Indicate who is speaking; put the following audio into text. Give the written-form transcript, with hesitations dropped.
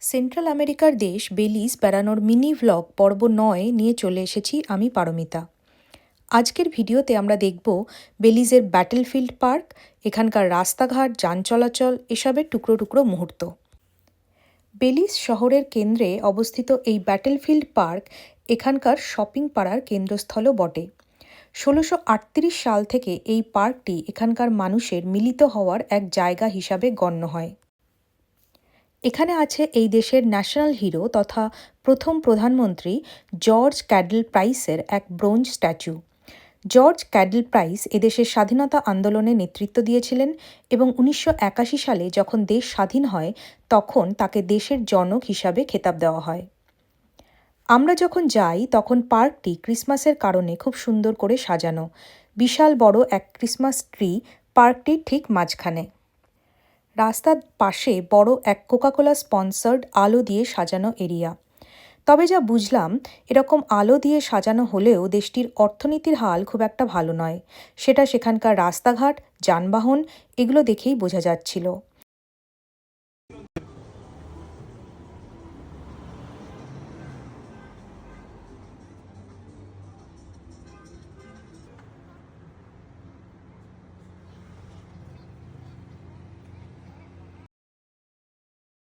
Speaker 1: Central আমেরিকার দেশ Belize বেড়ানোর মিনি ভ্লগ পর্ব ৯ নিয়ে চলে এসেছি আমি পারমিতা। আজকের ভিডিওতে আমরা দেখব বেলিজের ব্যাটেলফিল্ড পার্ক, এখানকার রাস্তাঘাট, যান চলাচল, এসবের টুকরো টুকরো মুহূর্ত। বেলিজ শহরের কেন্দ্রে অবস্থিত এই ব্যাটেলফিল্ড পার্ক এখানকার শপিং পাড়ার কেন্দ্রস্থলও বটে। ১৬৩৮ সাল থেকে এই পার্কটি এখানকার মানুষের মিলিত হওয়ার এক জায়গা হিসাবে গণ্য হয়। এখানে আছে এই দেশের ন্যাশনাল হিরো তথা প্রথম প্রধানমন্ত্রী জর্জ ক্যাডল প্রাইসের এক ব্রোঞ্জ স্ট্যাচু। জর্জ ক্যাডল প্রাইস এদেশের স্বাধীনতা আন্দোলনে নেতৃত্ব দিয়েছিলেন এবং ১৯৮১ সালে যখন দেশ স্বাধীন হয় তখন তাকে দেশের জনক হিসাবে খেতাব দেওয়া হয়। আমরা যখন যাই তখন পার্কটি ক্রিসমাসের কারণে খুব সুন্দর করে সাজানো। বিশাল বড় এক ক্রিসমাস ট্রি পার্কটির ঠিক মাঝখানে। রাস্তার পাশে বড় এক কোকাকোলা স্পন্সর্ড আলো দিয়ে সাজানো এরিয়া। তবে যা বুঝলাম, এরকম আলো দিয়ে সাজানো হলেও দেশটির অর্থনীতির হাল খুব একটা ভালো নয়। সেটা সেখানকার রাস্তাঘাট, যানবাহন এগুলো দেখেই বোঝা যাচ্ছিল।